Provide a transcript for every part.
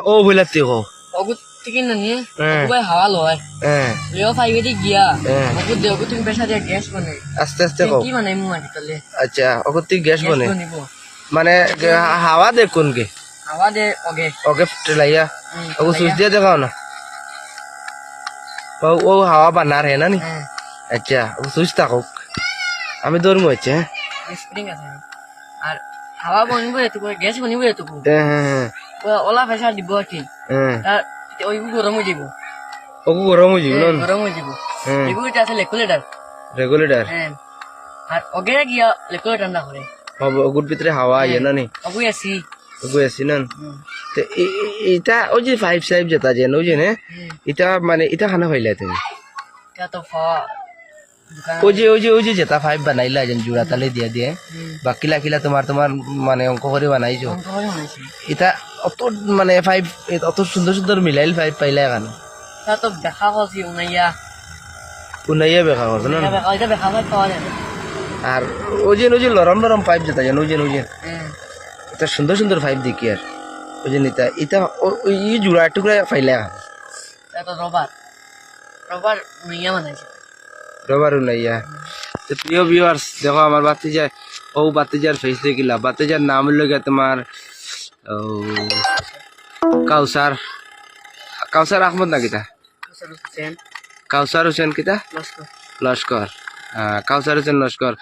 ও বইলাতে কো ওগু থেকে না নিয়ে ওগুলো হাওয়া লয় লিও ফাইভে দি গিয়া ওগু দে ওগু তুমি পেশা দিয়ে গ্যাস বানাই আস্তে আস্তে কো কি বানাই মু আদি তলে আচ্ছা ওগু তুই গ্যাস বনে বনিব মানে হাওয়া দে কোন কে হাওয়া দে ওগে ওকে লাইয়া ওগু সুইচ দিয়ে দেখাও না ও হাওয়া বানার है ना नी अच्छा वो সুইচ থাকুক আমি দৌড় মইছে স্প্রিং আছে আর হাওয়া বনিব এত গ্যাস বনিব এত হ্যাঁ ওলা পেশা দিব কি আর ওই গরম হয়ে যাব ওগু গরম হয়ে যাবে না গরম হয়ে যাব এগুলো আছে রেগুলেটর হ্যাঁ আর ওগে গিয়া রেগুলেটর না করে ওগুর ভিতরে হাওয়া আইয়ে না নি ওগু এসি ওগু এসি না তো এটা ওই যে ফাইভ সাইভ যেটা যেন ওই যে না এটা মানে এটা খানা পাইলা তুমি क्या तो ওই যে যেটা ফাইভ বানাইলা যেন জোড়া তালে দিয়ে দিয়ে বাকি লাকিলা তোমার মানে অঙ্ক করে বানাইছো এটা অত মানে ফাইভ অত সুন্দর সুন্দর মিলাইল ফাইভ পাইলা কেন क्या तो দেখা হসি উনাইয়া বেখা করছো না এটা দেখা হয় পাওয়া যায় আর ওই যে লরম লরম পাইপ যেটা যেন ওই যে এটা সুন্দর সুন্দর পাইপ দেখি আর ওই যে নিতা এটা ওই জোড়া টুকরা পাইলা এটা তো রবার উনাইয়া বানাইছে রবার উনাইয়া তো প্রিয় ভিউয়ার্স দেখো আমার বাতিজার বাতিজার ফেস দেখিলা বাতিজার নাম হলো গিয়া তোমার কাউসার আহমদ না কিতা কাউসার হোসেন কিতা লস্কর কাউসার হোসেন লস্কর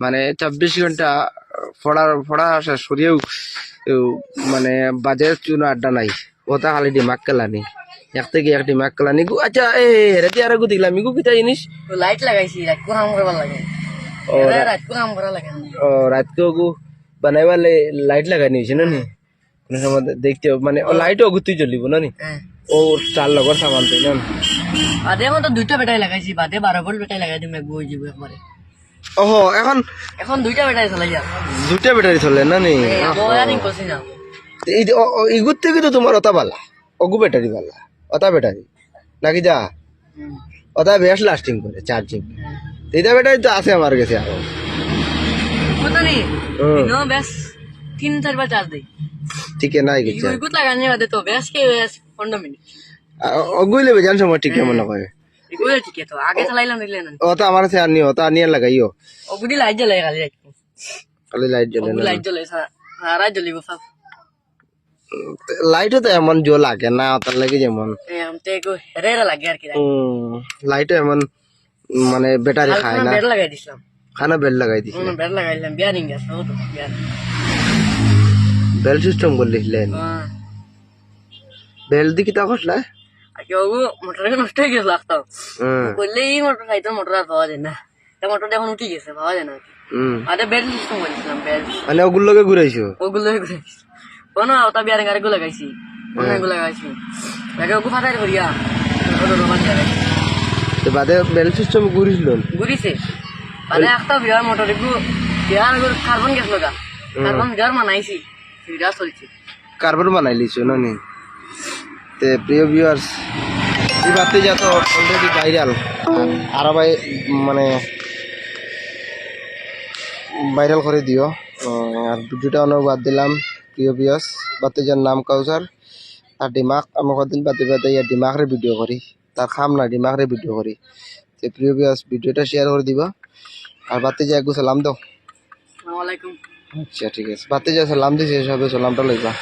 মানে 24 ঘন্টা ফড়া শেষ করিয়েও মানে বাজে চুন আড্ডা নাই ওটা খালি দিমাগ কেলানি এক থেকে এক দিমাগ কেলানি আচ্ছা রেতি আর দেখলাম ইগু কিতা জিনিস লাইট লাগাইছি রাত কো কাম করবা লাগে রাত কো কাম করা লাগে রাত কো বানাইবা লাইট লাগাই নিছে না নি কোন সময় দেখতে মানে লাইটও গুতি জ্বলিব না নি ও চার লগর সামান তাই না বাদে তো দুইটা ব্যাটারি লাগাইছি বাদে 12 ভোল্ট ব্যাটারি লাগাই দিম একবার হয়ে যাবে একবারে ওহো এখন দুইটা ব্যাটারি চলে যা দুইটা ব্যাটারি চলে না নি ওয়ারিং করছি না এই ইগুর থেকে তো তোমার ওটা বালা অগু ব্যাটারি বালা ওটা ব্যাটারি নাকি যা ওটা বেশ লাস্টিং করে চার্জিং এইটা ব্যাটারি তো আছে আমার কাছে আরো কত নি নো বেশ 3-4 বার চার্জ দেই ঠিক নাই কিছু ইগুত লাগানি বাদে তো বেশ কে 15 মিনিট অগুইলে বেজান সময় ঠিক মনে করে ইগুলে ঠিক তো আগে চালাইলাম দিলে না ওটা আমার কাছে আনি ওটা আনিয়া লাগাইও ওগুদি লাইট জ্বলে খালি লাইট জ্বলে না লাইট জ্বলে সারা জ্বলিব সব লাইটও তো এমন জো লাগে না তার লাগে যেমন আমতে কো হেরেরা লাগে আর কি লাইটও এমন মানে ব্যাটারি খায় না বেল লাগাই দিছিলাম খানা বেল লাগাই দিছি বেল লাগাইলাম বিয়ারিং আছে ও তো বেল সিস্টেম করলিলেন বেল দি কিতা কসলা আগে ওগো মোটর নষ্ট হয়ে গেছে লাগতো বললে এই মোটর খাইতো মোটর আর পাওয়া যায় না তা মোটর এখন উঠে গেছে পাওয়া যায় না আরে বেল সিস্টেম করেছিলাম বেল মানে ওগুলোকে ঘুরাইছো কোনো ওটা বিয়ারিং আর গো লাগাইছি অনেকগুলো লাগাইছি আগে ওগো ফাটাই করিয়া ওটা রবার যায় তো বাদে বেল সিস্টেম ঘুরিছে বাদে একটা বিয়ার মোটর এগো বিয়ার কার্বন গ্যাস লগা কার্বন বিয়ার মানাইছি সেটা চলছে কার্বন বানাই লিছো না নি তে প্রিয় ভিউয়ার্স এই বাতি যা তো অলরেডি ভাইরাল আর ভাই মানে ভাইরাল করে দিও আর ভিডিওটা অনেক বাদ দিলাম প্রিয় ভিউয়ার্স বাতি যার নাম কাউসার আর দিমাগ আমি কদিন বাতি ইয়ার দিমাগরে ভিডিও করি তার খাম না দিমাগরে ভিডিও করি তে প্রিয় ভিউয়ার্স ভিডিওটা শেয়ার করে দিবা আর বাতি যা একটু সালাম দাও আসসালামু আলাইকুম আচ্ছা ঠিক আছে বাতি যা সালাম দিছে সবে সালামটা লইবা